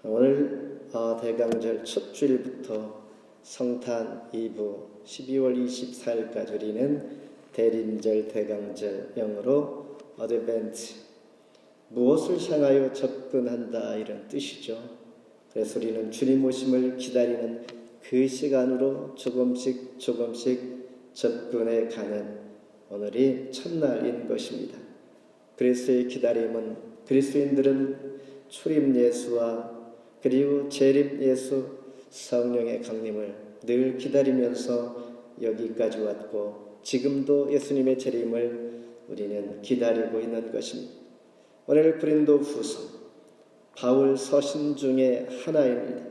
오늘 대강절 첫 주일부터 성탄 2부 12월 24일까지 우리는 대림절, 대강절, 영어로 어드벤트, 무엇을 향하여 접근한다 이런 뜻이죠. 그래서 우리는 주님 오심을 기다리는 그 시간으로 조금씩 접근해 가는 오늘이 첫날인 것입니다. 그리스도의 기다림은 그리스도인들은 출임 예수와 그리고 재림 예수 성령의 강림을 늘 기다리면서 여기까지 왔고 지금도 예수님의 재림을 우리는 기다리고 있는 것입니다. 오늘 고린도후서 바울 서신 중에 하나입니다.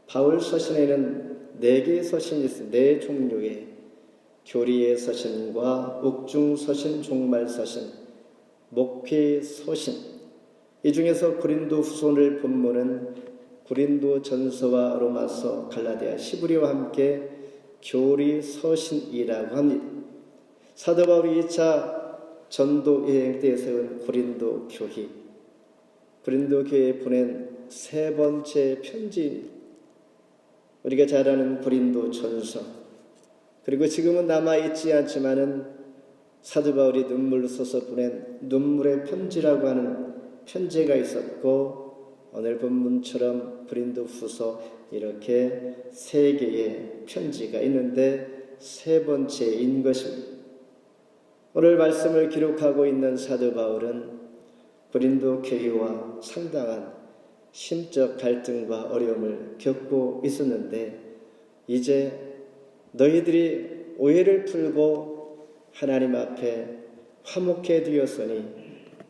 바울 서신에는 4개의 서신이 있습니다. 4 종류의 교리의 서신과 옥중 서신, 종말 서신, 목회 서신. 이 중에서 고린도후서를 본문은 고린도전서와 로마서, 갈라디아, 히브리와 함께 교리 서신이라고 합니다. 사도 바울이 2차 전도 여행 때 세운 고린도 교회, 고린도 교회에 보낸 3번째 편지입니다. 우리가 잘 아는 고린도전서, 그리고 지금은 남아있지 않지만은 사도 바울이 눈물로 써서 보낸 눈물의 편지라고 하는 편지가 있었고, 오늘 본문처럼 고린도후서 이렇게 3개의 편지가 있는데 3번째인 것입니다. 오늘 말씀을 기록하고 있는 사도 바울은 고린도 교회와 상당한 심적 갈등과 어려움을 겪고 있었는데, 이제 너희들이 오해를 풀고 하나님 앞에 화목해 되었으니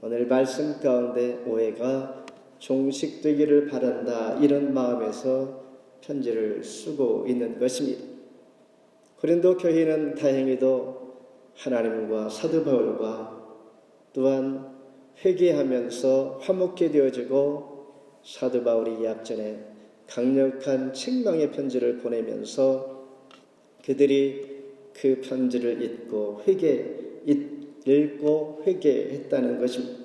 오늘 말씀 가운데 오해가 종식되기를 바란다, 이런 마음에서 편지를 쓰고 있는 것입니다. 고린도 교회는 다행히도 하나님과 사도 바울과 또한 회개하면서 화목해 되어지고, 사도 바울이 이 앞전에 강력한 책망의 편지를 보내면서 그들이 그 편지를 읽고 회개했다는 것입니다.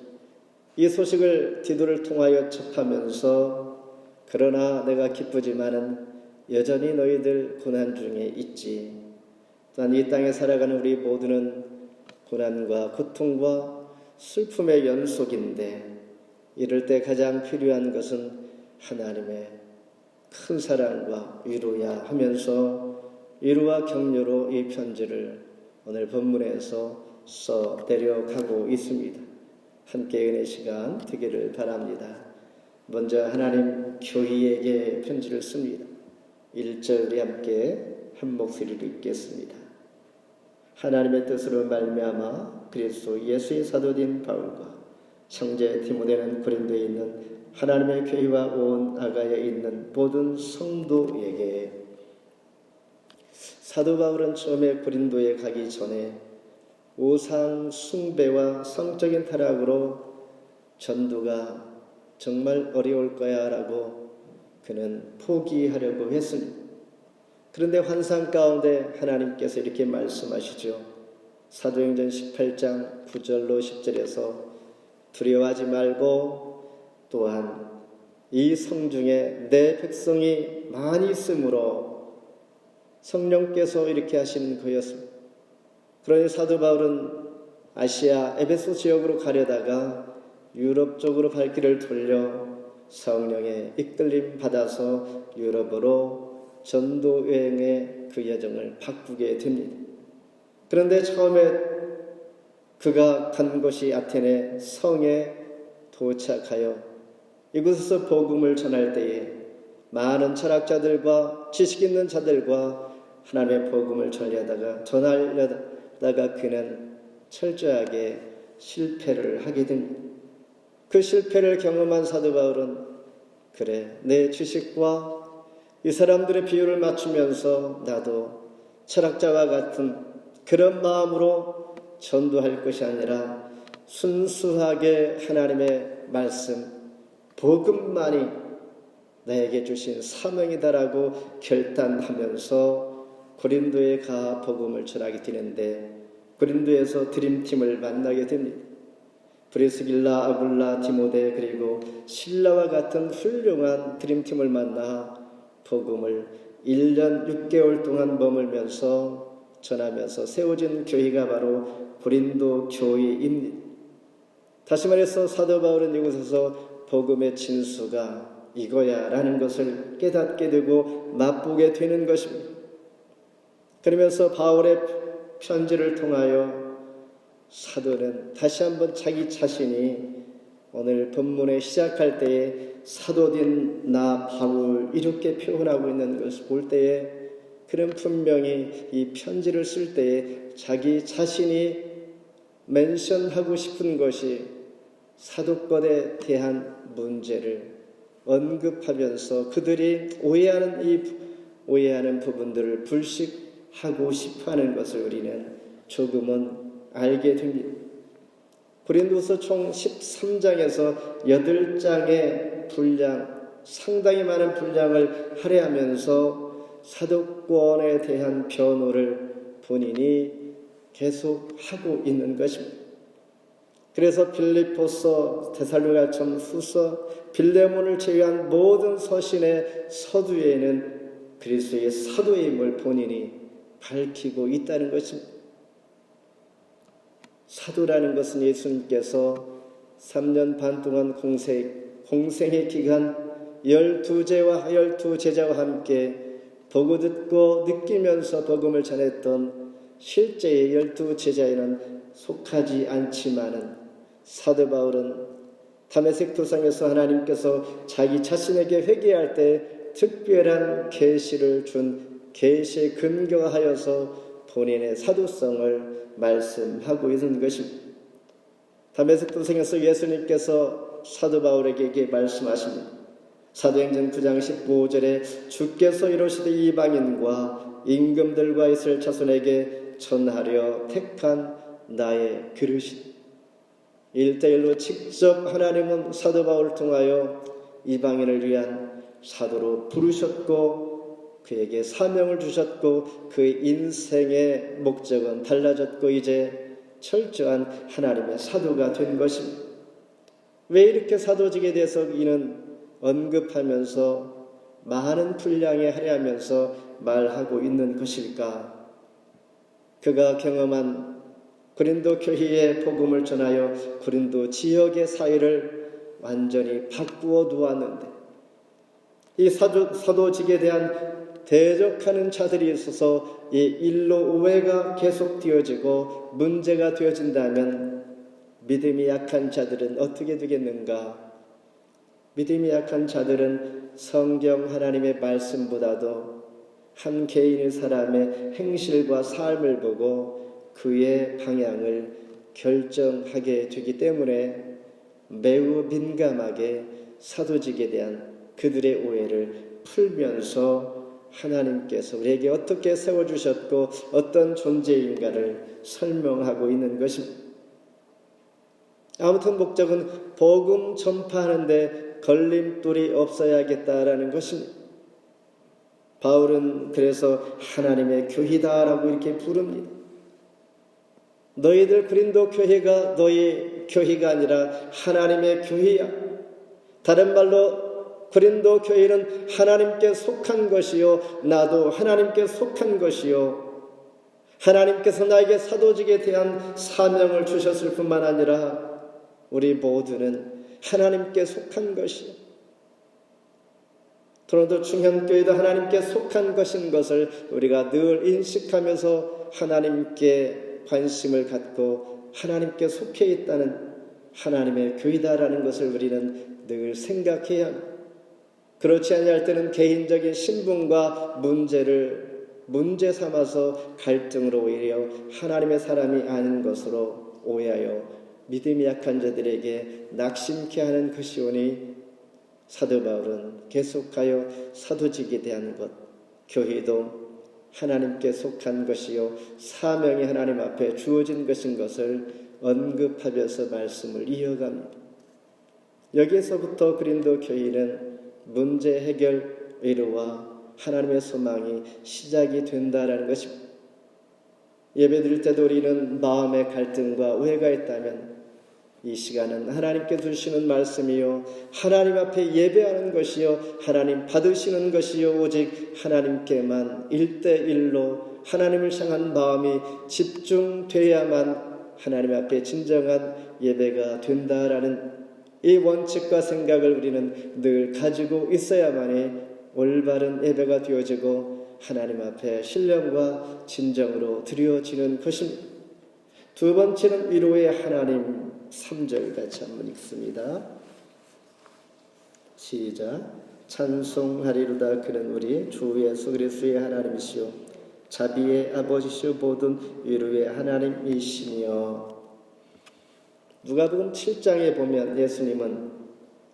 이 소식을 디도를 통하여 접하면서 그러나 내가 기쁘지만은 여전히 너희들 고난 중에 있지. 또한 이 땅에 살아가는 우리 모두는 고난과 고통과 슬픔의 연속인데, 이럴 때 가장 필요한 것은 하나님의 큰 사랑과 위로야 하면서 위로와 격려로 이 편지를 오늘 본문에서 써 내려가고 있습니다. 함께 은혜 시간 되기를 바랍니다. 먼저 하나님 교회에게 편지를 씁니다. 1절 우리 함께 한 목소리로 읽겠습니다. 하나님의 뜻으로 말미암아 그리스도 예수의 사도된 바울과 형제 디모데는 고린도에 있는 하나님의 교회와 온 아가야에 있는 모든 성도에게. 사도 바울은 처음에 고린도에 가기 전에 우상 숭배와 성적인 타락으로 전도가 정말 어려울 거야 라고 그는 포기하려고 했습니다. 그런데 환상 가운데 하나님께서 이렇게 말씀하시죠. 사도행전 18장 9절로 10절에서 두려워하지 말고 또한 이 성중에 내 백성이 많이 있으므로, 성령께서 이렇게 하신 거였습니다. 그러니 사도 바울은 아시아 에베소 지역으로 가려다가 유럽 쪽으로 발길을 돌려 성령의 이끌림 받아서 유럽으로 전도 여행의 그 여정을 바꾸게 됩니다. 그런데 처음에 그가 간 곳이 아테네 성에 도착하여 이곳에서 복음을 전할 때에 많은 철학자들과 지식 있는 자들과 하나님의 복음을 전하려다가 그는 철저하게 실패를 하게 됩니다. 그 실패를 경험한 사도 바울은 그래, 내 지식과 이 사람들의 비율을 맞추면서 나도 철학자와 같은 그런 마음으로 전도할 것이 아니라 순수하게 하나님의 말씀, 복음만이 나에게 주신 사명이다라고 결단하면서 고린도에 가 복음을 전하게 되는데, 고린도에서 드림팀을 만나게 됩니다. 브리스길라, 아굴라, 디모데 그리고 신라와 같은 훌륭한 드림팀을 만나 복음을 1년 6개월 동안 머물면서 전하면서 세워진 교회가 바로 고린도 교회입니다. 다시 말해서 사도 바울은 이곳에서 복음의 진수가 이거야 라는 것을 깨닫게 되고 맛보게 되는 것입니다. 그러면서 바울의 편지를 통하여 사도는 다시 한번 자기 자신이 오늘 본문에 시작할 때에 사도된 나 바울 이렇게 표현하고 있는 것을 볼 때에 그는 분명히 이 편지를 쓸 때에 자기 자신이 멘션하고 싶은 것이 사도권에 대한 문제를 언급하면서 그들이 오해하는 부분들을 불식하고 싶어하는 것을 우리는 조금은 알게 됩니다. 고린도서 총 13장에서 8장의 분량, 상당히 많은 분량을 할애하면서 사도권에 대한 변호를 본인이 계속하고 있는 것입니다. 그래서 빌립보서, 데살로니가전 후서, 빌레몬을 제외한 모든 서신의 서두에는 그리스도의 사도임을 본인이 밝히고 있다는 것입니다. 사도라는 것은 예수님께서 3년 반 동안 공생의 기간 12제자와 함께 보고 듣고 느끼면서 복음을 전했던 실제의 12제자에는 속하지 않지만은 사도 바울은 다메섹 도상에서 하나님께서 자기 자신에게 회개할 때 특별한 계시를 준 계시에 근거하여서 본인의 사도성을 말씀하고 있는 것입니다. 다메섹 도상에서 예수님께서 사도 바울에게 말씀하십니다. 사도행전 9장 15절에 주께서 이르시되 이방인과 임금들과 이스라엘 자손에게 전하려 택한 나의 그릇이 1:1로 직접 하나님은 사도 바울을 통하여 이방인을 위한 사도로 부르셨고 그에게 사명을 주셨고 그의 인생의 목적은 달라졌고 이제 철저한 하나님의 사도가 된 것입니다. 왜 이렇게 사도직에 대해서 이는 언급하면서 많은 분량에 할애하면서 말하고 있는 것일까? 그가 경험한 고린도 교회의 복음을 전하여 고린도 지역의 사회를 완전히 바꾸어 두었는데 이 사도직에 대한 대적하는 자들이 있어서 이 일로 오해가 계속되어지고 문제가 되어진다면 믿음이 약한 자들은 어떻게 되겠는가? 믿음이 약한 자들은 성경 하나님의 말씀보다도 한 개인의 사람의 행실과 삶을 보고 그의 방향을 결정하게 되기 때문에 매우 민감하게 사도직에 대한 그들의 오해를 풀면서 하나님께서 우리에게 어떻게 세워주셨고 어떤 존재인가를 설명하고 있는 것입니다. 아무튼 목적은 복음 전파하는데 걸림돌이 없어야겠다라는 것입니다. 바울은 그래서 하나님의 교회다라고 이렇게 부릅니다. 너희들 고린도 교회가 너희 교회가 아니라 하나님의 교회야. 다른 말로 고린도 교회는 하나님께 속한 것이요 나도 하나님께 속한 것이요 하나님께서 나에게 사도직에 대한 사명을 주셨을 뿐만 아니라 우리 모두는 하나님께 속한 것이요 토론토 충현교회도 하나님께 속한 것인 것을 우리가 늘 인식하면서 하나님께 관심을 갖고 하나님께 속해 있다는 하나님의 교회다라는 것을 우리는 늘 생각해야 합니다. 그렇지 아니할 때는 개인적인 신분과 문제를 문제 삼아서 갈등으로 오히려 하나님의 사람이 아닌 것으로 오해하여 믿음이 약한 자들에게 낙심케 하는 것이오니 사도 바울은 계속하여 사도직에 대한 것, 교회도 하나님께 속한 것이요 사명이 하나님 앞에 주어진 것인 것을 언급하면서 말씀을 이어갑니다. 여기에서부터 고린도 교회는 문제 해결 의로와 하나님의 소망이 시작이 된다라는 것입니다. 예배 드릴 때도 우리는 마음의 갈등과 오해가 있다면 이 시간은 하나님께 주시는 말씀이요 하나님 앞에 예배하는 것이요 하나님 받으시는 것이요 오직 하나님께만 1대1로 하나님을 향한 마음이 집중돼야만 하나님 앞에 진정한 예배가 된다라는 이 원칙과 생각을 우리는 늘 가지고 있어야만이 올바른 예배가 되어지고 하나님 앞에 신령과 진정으로 드려지는 것입니다. 두 번째는 위로의 하나님. 3절 같이 한번 읽습니다. 시작. 찬송하리로다. 그는 우리 주 예수 그리스도의 하나님이시요 자비의 아버지시요 모든 위로의 하나님이시며. 누가복음 7장에 보면 예수님은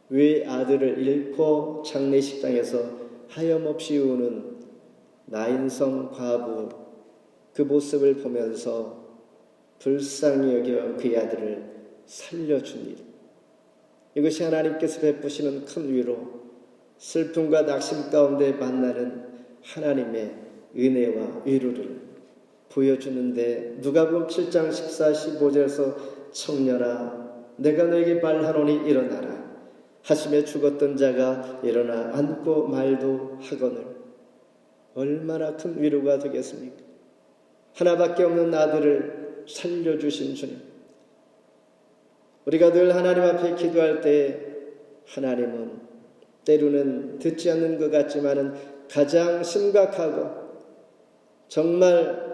외아들을 잃고 장례식장에서 하염없이 우는 나인성 과부 그 모습을 보면서 불쌍히 여겨 그의 아들을 살려준 일, 이것이 하나님께서 베푸시는 큰 위로, 슬픔과 낙심 가운데 만나는 하나님의 은혜와 위로를 보여주는데 누가복음 7장 14, 15절에서 청년아 내가 너에게 말하노니 일어나라 하심에 죽었던 자가 일어나 앉고 말도 하거늘. 얼마나 큰 위로가 되겠습니까? 하나밖에 없는 아들을 살려주신 주님. 우리가 늘 하나님 앞에 기도할 때 하나님은 때로는 듣지 않는 것 같지만은 가장 심각하고 정말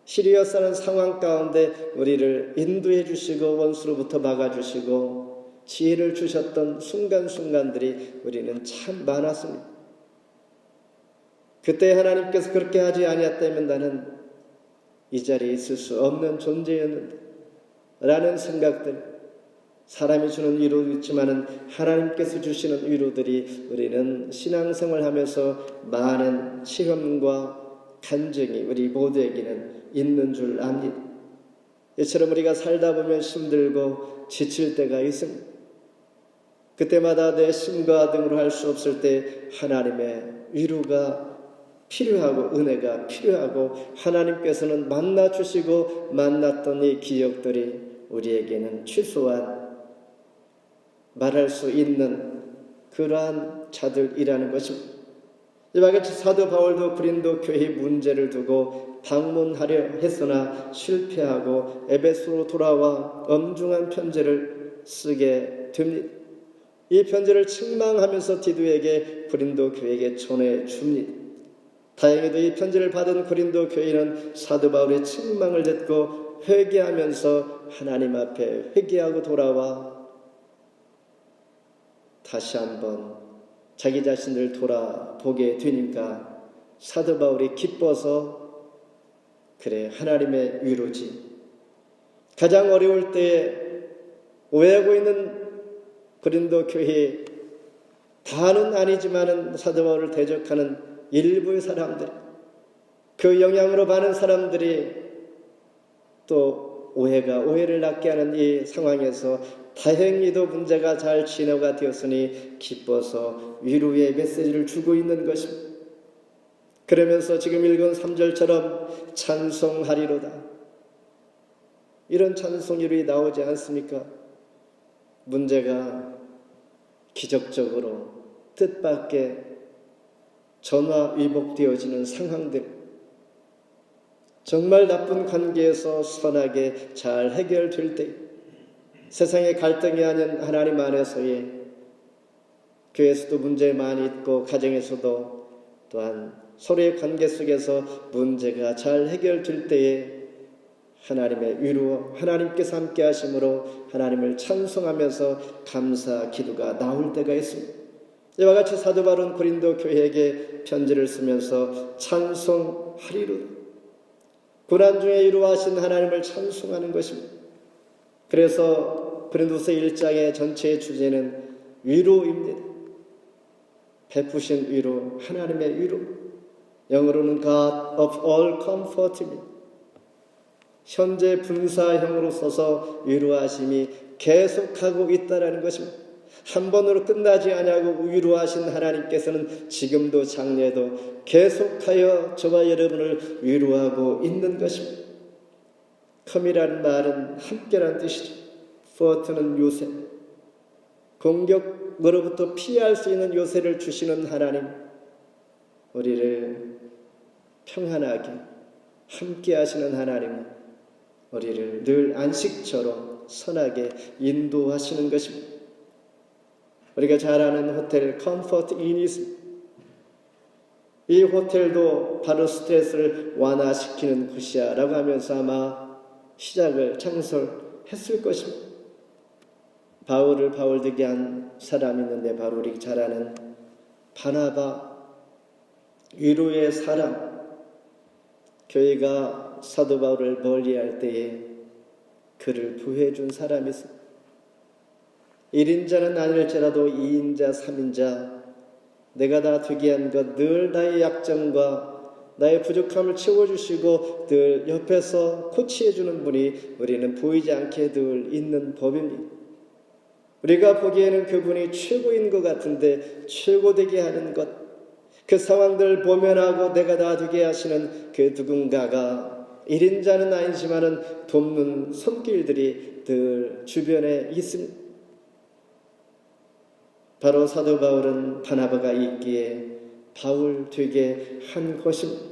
시리어스한 상황 가운데 우리를 인도해 주시고 원수로부터 막아주시고 지혜를 주셨던 순간순간들이 우리는 참 많았습니다. 그때 하나님께서 그렇게 하지 아니었다면 나는 이 자리에 있을 수 없는 존재였는데 라는 생각들, 사람이 주는 위로도 있지만은 하나님께서 주시는 위로들이 우리는 신앙생활 하면서 많은 시험과 간증이 우리 모두에게는 있는 줄 압니다. 이처럼 우리가 살다 보면 힘들고 지칠 때가 있습니다. 그때마다 내 심과 등으로 할 수 없을 때 하나님의 위로가 필요하고 은혜가 필요하고 하나님께서는 만나주시고 만났던 이 기억들이 우리에게는 최소한 말할 수 있는 그러한 자들이라는 것입니다. 이와 같이 사도 바울도 고린도 교회 문제를 두고 방문하려 했으나 실패하고 에베소로 돌아와 엄중한 편지를 쓰게 됩니다. 이 편지를 책망하면서 디도에게 고린도 교회에게 전해줍니다. 다행히도 이 편지를 받은 고린도 교회는 사도 바울의 책망을 듣고 회개하면서 하나님 앞에 회개하고 돌아와 다시 한번 자기 자신을 돌아보게 되니까 사도 바울이 기뻐서 그래 하나님의 위로지. 가장 어려울 때에 오해하고 있는 고린도 교회 다는 아니지만은 사도 바울을 대적하는 일부의 사람들, 그 영향으로 많은 사람들이 또 오해를 낳게 하는 이 상황에서 다행히도 문제가 잘 진화가 되었으니 기뻐서 위로의 메시지를 주고 있는 것입니다. 그러면서 지금 읽은 3절처럼 찬송하리로다. 이런 찬송이 나오지 않습니까? 문제가 기적적으로 뜻밖의 전화위복되어지는 상황들, 정말 나쁜 관계에서 선하게 잘 해결될 때, 세상의 갈등이 아닌 하나님 안에서의, 교회에서도 문제 많이 있고 가정에서도 또한 서로의 관계 속에서 문제가 잘 해결될 때에 하나님의 위로, 하나님께서 함께 하심으로 하나님을 찬송하면서 감사 기도가 나올 때가 있습니다. 이와 같이 사도 바울은 고린도 교회에게 편지를 쓰면서 찬송하리로다. 고난 중에 위로하신 하나님을 찬송하는 것입니다. 그래서 고린도서 1장의 전체의 주제는 위로입니다. 베푸신 위로, 하나님의 위로. 영어로는 God of all comfort입니다. 현재 분사형으로 써서 위로하심이 계속하고 있다는 것입니다. 한 번으로 끝나지 아니하고 위로하신 하나님께서는 지금도 장래도 계속하여 저와 여러분을 위로하고 있는 것입니다. come이라는 말은 함께라는 뜻이죠. 포트는 요새, 공격으로부터 피할 수 있는 요새를 주시는 하나님, 우리를 평안하게 함께 하시는 하나님, 우리를 늘 안식처럼 선하게 인도하시는 것입니다. 우리가 잘 아는 호텔 컴포트 인이 있습니다. 이 호텔도 바로 스트레스를 완화시키는 곳이야 라고 하면서 아마 시작을 창설했을 것입니다. 바울을 바울되게 한 사람이 있는데 바로 우리 잘 아는 바나바, 위로의 사람. 교회가 사도 바울을 멀리할 때에 그를 구해준 사람이 있습니다. 1인자는 아닐지라도 2인자, 3인자 내가 다 되게 한 것, 늘 나의 약점과 나의 부족함을 채워주시고 늘 옆에서 코치해주는 분이 우리는 보이지 않게 늘 있는 법입니다. 우리가 보기에는 그분이 최고인 것 같은데 최고되게 하는 것, 그 상황들을 모면하고 내가 다 되게 하시는 그 누군가가 1인자는 아니지만은 돕는 손길들이 늘 주변에 있습니다. 바로 사도 바울은 바나바가 있기에 바울 되게 한 것입니다.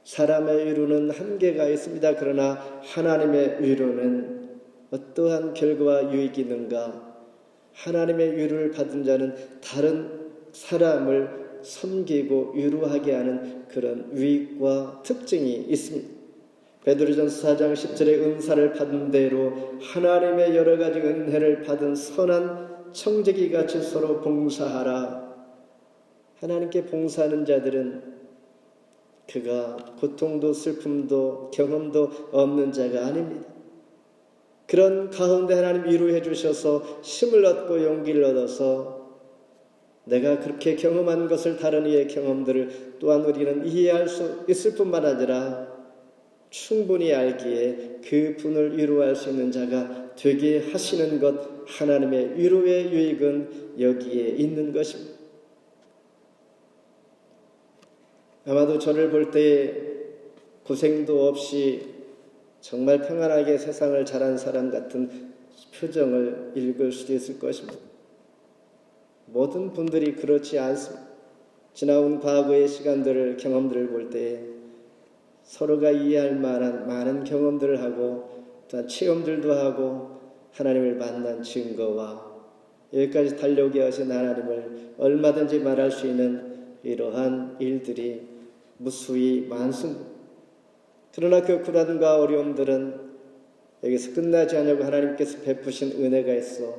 사람의 위로는 한계가 있습니다. 그러나 하나님의 위로는 어떠한 결과와 유익이 있는가? 하나님의 위로를 받은 자는 다른 사람을 섬기고 위로하게 하는 그런 유익과 특징이 있습니다. 베드로전서 4장 10절에 은사를 받은 대로 하나님의 여러 가지 은혜를 받은 선한 청지기 같이 서로 봉사하라. 하나님께 봉사하는 자들은 그가 고통도 슬픔도 경험도 없는 자가 아닙니다. 그런 가운데 하나님 위로해 주셔서 힘을 얻고 용기를 얻어서 내가 그렇게 경험한 것을 다른 이의 경험들을 또한 우리는 이해할 수 있을 뿐만 아니라 충분히 알기에 그 분을 위로할 수 있는 자가 되게 하시는 것, 하나님의 위로의 유익은 여기에 있는 것입니다. 아마도 저를 볼 때 고생도 없이 정말 평안하게 세상을 잘한 사람 같은 표정을 읽을 수도 있을 것입니다. 모든 분들이 그렇지 않습니다. 지나온 과거의 시간들을, 경험들을 볼 때 서로가 이해할 만한 많은 경험들을 하고 또한 체험들도 하고 하나님을 만난 증거와 여기까지 달려오게 하신 하나님을 얼마든지 말할 수 있는 이러한 일들이 무수히 많습니다. 그러나 그 고난과 어려움들은 여기서 끝나지 않냐고 하나님께서 베푸신 은혜가 있어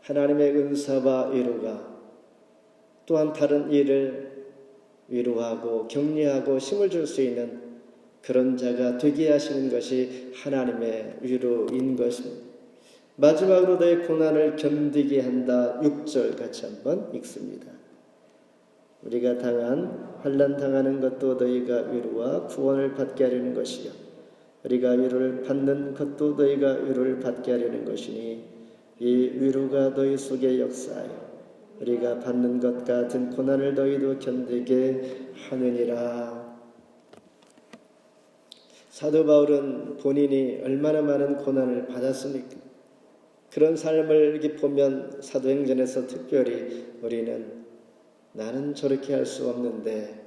하나님의 은사와 위로가 또한 다른 일을 위로하고 격려하고 힘을 줄 수 있는 그런 자가 되게 하시는 것이 하나님의 위로인 것입니다. 마지막으로 너의 고난을 견디게 한다. 6절 같이 한번 읽습니다. 우리가 환난 당하는 것도 너희가 위로와 구원을 받게 하려는 것이요 우리가 위로를 받는 것도 너희가 위로를 받게 하려는 것이니 이 위로가 너희 속에 역사하여 우리가 받는 것 같은 고난을 너희도 견디게 하느니라. 사도 바울은 본인이 얼마나 많은 고난을 받았습니까? 그런 삶을 이렇게 보면 사도행전에서 특별히 우리는 나는 저렇게 할 수 없는데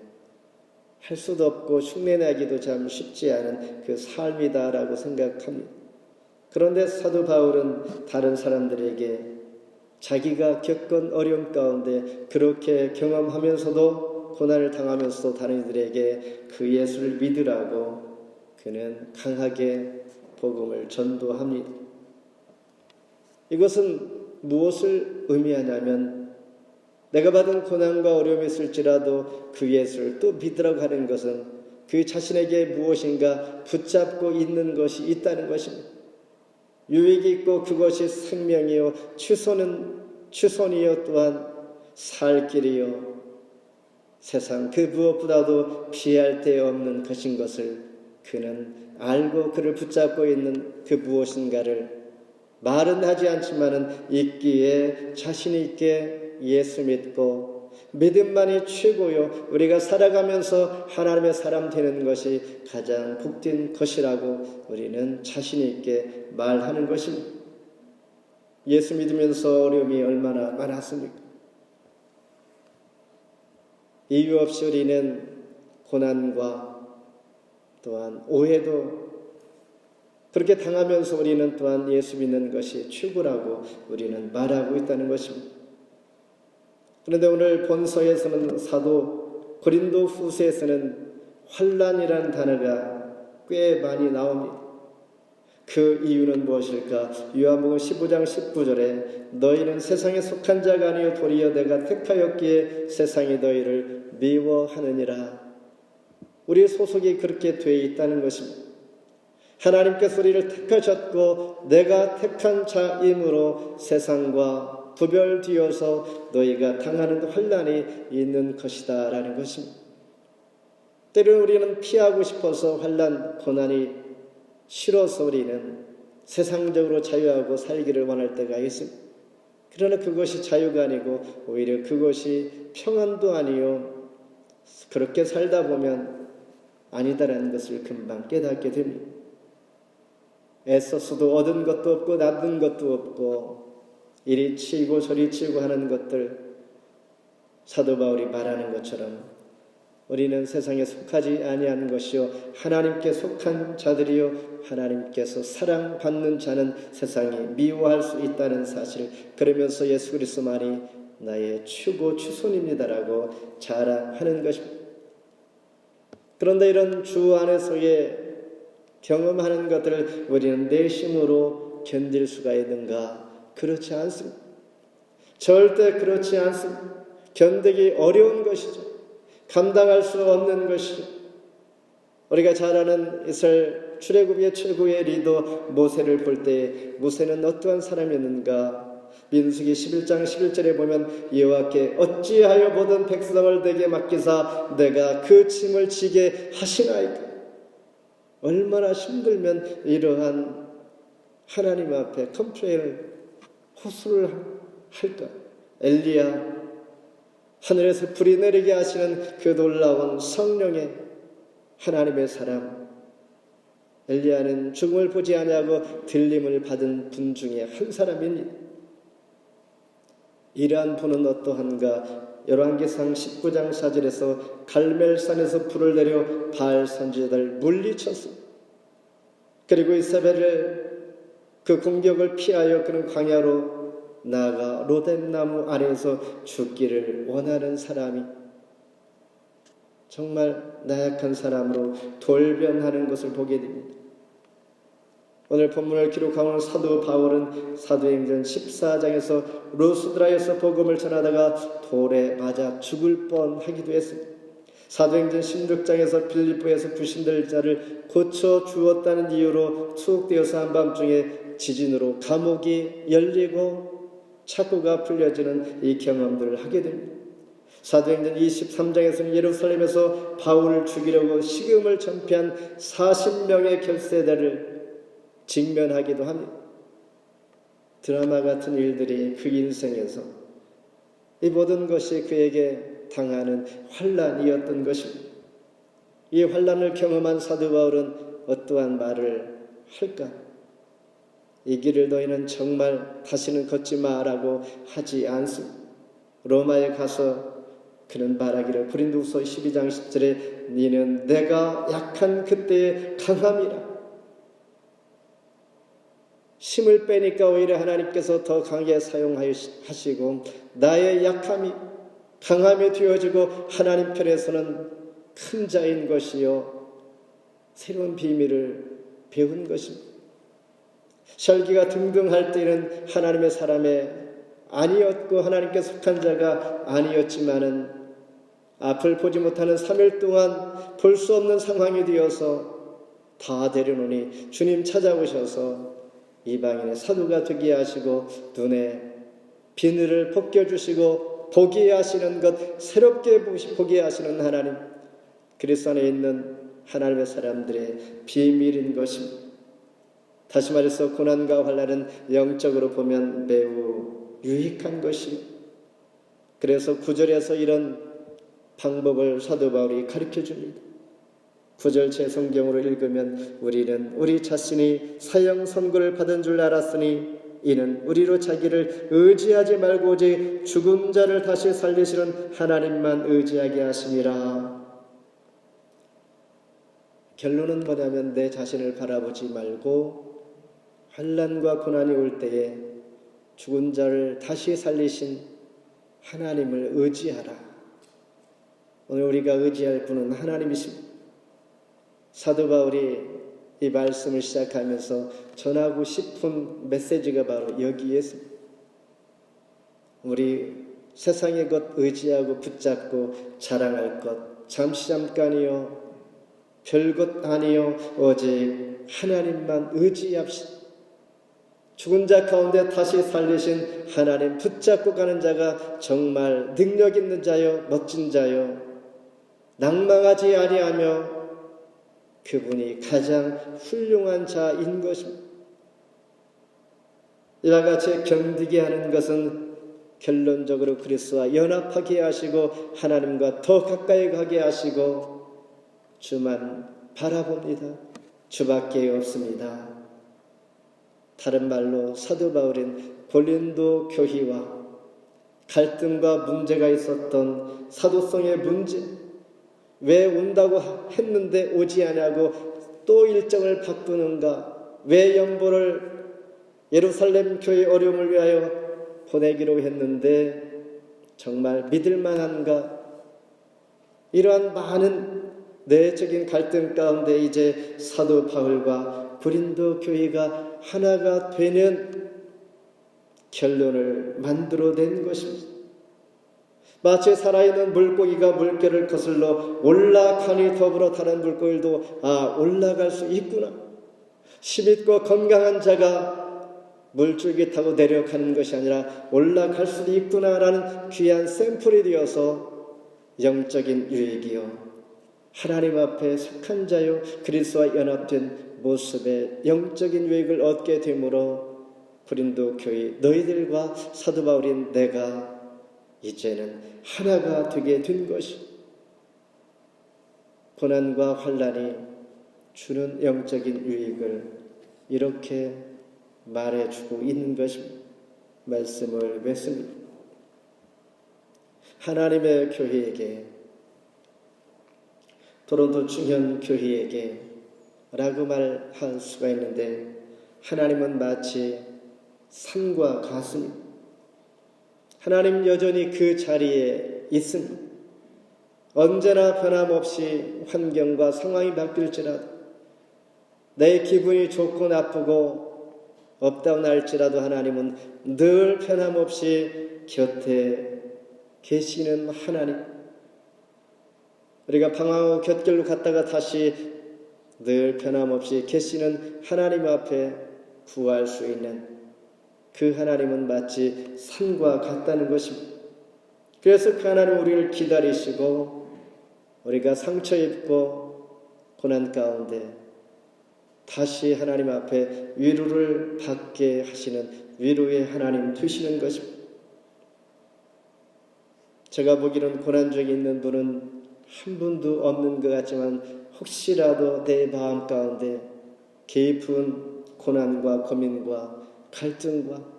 할 수도 없고 흉내내기도 참 쉽지 않은 그 삶이다라고 생각합니다. 그런데 사도 바울은 다른 사람들에게 자기가 겪은 어려움 가운데 그렇게 경험하면서도 고난을 당하면서도 다른 이들에게 그 예수를 믿으라고 그는 강하게 복음을 전도합니다. 이것은 무엇을 의미하냐면 내가 받은 고난과 어려움이 있을지라도 그 예수를 또 믿으라고 하는 것은 그 자신에게 무엇인가 붙잡고 있는 것이 있다는 것입니다. 유익이 있고 그것이 생명이요 추손이요 또한 살 길이요 세상 그 무엇보다도 피할 데 없는 것인 것을 그는 알고 그를 붙잡고 있는 그 무엇인가를 말은 하지 않지만은 있기에 자신 있게 예수 믿고 믿음만이 최고요. 우리가 살아가면서 하나님의 사람 되는 것이 가장 복된 것이라고 우리는 자신 있게 말하는 것입니다. 예수 믿으면서 어려움이 얼마나 많았습니까? 이유 없이 우리는 고난과 또한 오해도 그렇게 당하면서 우리는 또한 예수 믿는 것이 최고라고 우리는 말하고 있다는 것입니다. 그런데 오늘 본서에서는 사도 고린도 후서에서는 환난이라는 단어가 꽤 많이 나옵니다. 그 이유는 무엇일까? 요한복음 15장 19절에 너희는 세상에 속한 자가 아니요 도리어 내가 택하였기에 세상이 너희를 미워하느니라. 우리 소속이 그렇게 되어 있다는 것입니다. 하나님께서 우리를 택하셨고 내가 택한 자이므로 세상과 구별되어서 너희가 당하는 환난이 있는 것이다 라는 것입니다. 때로는 우리는 피하고 싶어서 환난, 고난이 싫어서 우리는 세상적으로 자유하고 살기를 원할 때가 있습니다. 그러나 그것이 자유가 아니고 오히려 그것이 평안도 아니요 그렇게 살다 보면 아니다라는 것을 금방 깨닫게 됩니다. 애써서도 얻은 것도 없고 낳는 것도 없고 이리 치이고 저리 치이고 하는 것들, 사도 바울이 말하는 것처럼 우리는 세상에 속하지 아니한 것이요 하나님께 속한 자들이요 하나님께서 사랑받는 자는 세상이 미워할 수 있다는 사실, 그러면서 예수 그리스도만이 나의 최고 추손입니다라고 자랑하는 것입니다. 그런데 이런 주 안에서의 경험하는 것들을 우리는 내심으로 견딜 수가 있는가? 그렇지 않습니다. 절대 그렇지 않습니다. 견디기 어려운 것이죠. 감당할 수 없는 것이죠. 우리가 잘 아는 이스라엘 출애굽의 최고의 리더 모세를 볼 때 모세는 어떠한 사람이었는가? 민수기 11장 11절에 보면 여호와께 어찌하여 모든 백성을 내게 맡기사 내가 그 짐을 지게 하시나이까? 얼마나 힘들면 이러한 하나님 앞에 컴플레인을 호소를 할까? 엘리야, 하늘에서 불이 내리게 하시는 그 놀라운 성령의 하나님의 사람, 엘리야는 죽음을 보지 아니하고 들림을 받은 분 중에 한 사람입니다. 이러한 분은 어떠한가? 열왕기상 19장 4절에서 갈멜산에서 불을 내려 바알 선지자들 물리쳤습니다. 그리고 이사벨을 그 공격을 피하여 그는 광야로 나아가 로뎀나무 아래에서 죽기를 원하는 사람이 정말 나약한 사람으로 돌변하는 것을 보게 됩니다. 오늘 본문을 기록하는 사도 바울은 사도행전 14장에서 루스드라에서 복음을 전하다가 돌에 맞아 죽을 뻔하기도 했습니다. 사도행전 16장에서 빌립보에서 부신될 자를 고쳐 주었다는 이유로 투옥되어서 한밤중에 지진으로 감옥이 열리고 착고가 풀려지는 이 경험들을 하게 됩니다. 사도행전 23장에서는 예루살렘에서 바울을 죽이려고 식음을 전폐한 40명의 결세대를 직면하기도 합니다. 드라마 같은 일들이 그 인생에서 이 모든 것이 그에게 당하는 환난이었던 것입니다. 이 환난을 경험한 사도 바울은 어떠한 말을 할까? 이 길을 너희는 정말 다시는 걷지 마라고 하지 않습니다. 로마에 가서 그는 말하기를 고린도후서 12장 10절에 너는 내가 약한 그때의 강함이라. 힘을 빼니까 오히려 하나님께서 더 강하게 사용하시고 나의 약함이 강함이 되어지고 하나님 편에서는 큰 자인 것이요 새로운 비밀을 배운 것입니다. 설기가 등등할 때는 하나님의 사람의 아니었고 하나님께 속한 자가 아니었지만은 앞을 보지 못하는 3일 동안 볼 수 없는 상황이 되어서 다 데려놓으니 주님 찾아오셔서 이방인의 사도가 되게 하시고 눈에 비늘을 벗겨주시고 보게 하시는 것, 새롭게 보게 하시는 하나님, 그리스도 안에 있는 하나님의 사람들의 비밀인 것입니다. 다시 말해서 고난과 환난은 영적으로 보면 매우 유익한 것이, 그래서 9절에서 이런 방법을 사도 바울이 가르쳐 줍니다. 9절 제 성경으로 읽으면 우리는 우리 자신이 사형 선고를 받은 줄 알았으니 이는 우리로 자기를 의지하지 말고 오직 죽은 자를 다시 살리시는 하나님만 의지하게 하심이라. 결론은 뭐냐면 내 자신을 바라보지 말고 환난과 고난이 올 때에 죽은 자를 다시 살리신 하나님을 의지하라. 오늘 우리가 의지할 분은 하나님이십니다. 사도 바울이 이 말씀을 시작하면서 전하고 싶은 메시지가 바로 여기에 있습니다. 우리 세상의 것 의지하고 붙잡고 자랑할 것 잠시 잠깐이요 별것 아니요 오직 하나님만 의지합시다. 죽은 자 가운데 다시 살리신 하나님 붙잡고 가는 자가 정말 능력 있는 자요 멋진 자요 낭망하지 아니하며 그분이 가장 훌륭한 자인 것입니다. 이와 같이 견디게 하는 것은 결론적으로 그리스도와 연합하게 하시고 하나님과 더 가까이 가게 하시고 주만 바라봅니다. 주밖에 없습니다. 다른 말로 사도 바울은 고린도 교회와 갈등과 문제가 있었던 사도성의 문제, 왜 온다고 했는데 오지 않냐고 또 일정을 바꾸는가, 왜 연보를 예루살렘 교회 어려움을 위하여 보내기로 했는데 정말 믿을 만한가, 이러한 많은 내적인 갈등 가운데 이제 사도 바울과 고린도 교회가 하나가 되는 결론을 만들어낸 것입니다. 마치 살아있는 물고기가 물결을 거슬러 올라가니 더불어 다른 물고기들도 올라갈 수 있구나. 힘있고 건강한 자가 물줄기 타고 내려가는 것이 아니라 올라갈 수도 있구나라는 귀한 샘플이 되어서 영적인 유익이요 하나님 앞에 속한 자요 그리스도와 연합된 모습의 영적인 유익을 얻게 되므로 고린도 교회 너희들과 사도 바울인 내가 이제는 하나가 되게 된 것이 고난과 환난이 주는 영적인 유익을 이렇게 말해주고 있는 것입니다. 말씀을 맺습니다. 하나님의 교회에게 도로도 중현 교회에게 라고 말할 수가 있는데 하나님은 마치 산과 같습니다. 하나님 여전히 그 자리에 있습니다. 언제나 변함없이 환경과 상황이 바뀔지라도 내 기분이 좋고 나쁘고 업다운 할지라도 하나님은 늘 변함없이 곁에 계시는 하나님. 우리가 방황하고 곁길로 갔다가 다시 늘 변함없이 계시는 하나님 앞에 구할 수 있는 그 하나님은 마치 산과 같다는 것입니다. 그래서 그 하나님 우리를 기다리시고 우리가 상처 입고 고난 가운데 다시 하나님 앞에 위로를 받게 하시는 위로의 하나님 되시는 것입니다. 제가 보기로는 고난 중에 있는 분은 한 분도 없는 것 같지만 혹시라도 내 마음 가운데 깊은 고난과 고민과 갈등과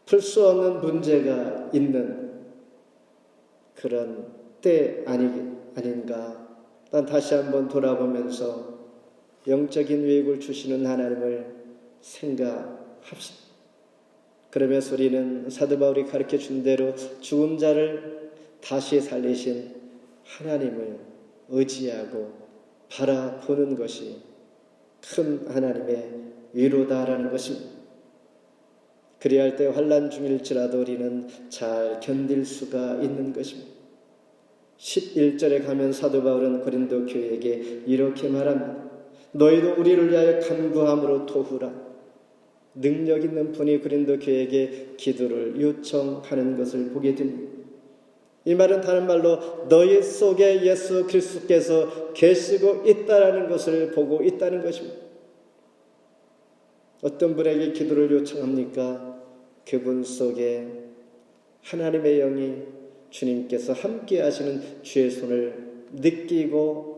풀 수 없는 문제가 있는 그런 때 아닌가. 난 다시 한번 돌아보면서 영적인 유익을 주시는 하나님을 생각합시다. 그러면서 우리는 사도 바울이 가르쳐 준 대로 죽은 자를 다시 살리신 하나님을 의지하고 바라보는 것이 큰 하나님의 위로다라는 것입니다. 그리할 때 환난 중일지라도 우리는 잘 견딜 수가 있는 것입니다. 11절에 가면 사도 바울은 고린도 교회에게 이렇게 말합니다. 너희도 우리를 위하여 간구함으로 토후라. 능력 있는 분이 고린도 교회에게 기도를 요청하는 것을 보게 됩니다. 이 말은 다른 말로 너희 속에 예수 그리스도께서 계시고 있다라는 것을 보고 있다는 것입니다. 어떤 분에게 기도를 요청합니까? 그분 속에 하나님의 영이 주님께서 함께 하시는 주의 손을 느끼고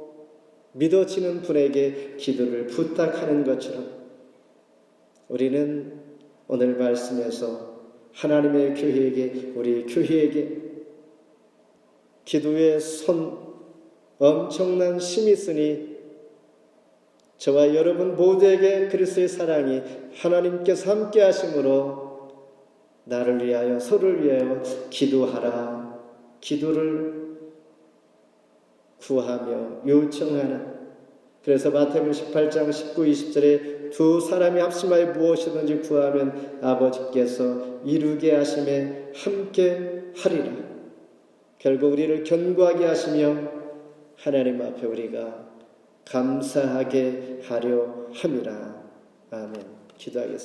믿어지는 분에게 기도를 부탁하는 것처럼 우리는 오늘 말씀에서 하나님의 교회에게, 우리 교회에게 기도의 손 엄청난 힘이 있으니 저와 여러분 모두에게 그리스도의 사랑이 하나님께서 함께 하심으로 나를 위하여 서로를 위하여 기도하라, 기도를 구하며 요청하라. 그래서 마태복음 18장 19, 20절에 두 사람이 합심하여 무엇이든지 구하면 아버지께서 이루게 하심에 함께 하리라. 결국 우리를 견고하게 하시며 하나님 앞에 우리가 감사하게 하려 함이라. 아멘. 기도하겠습니다.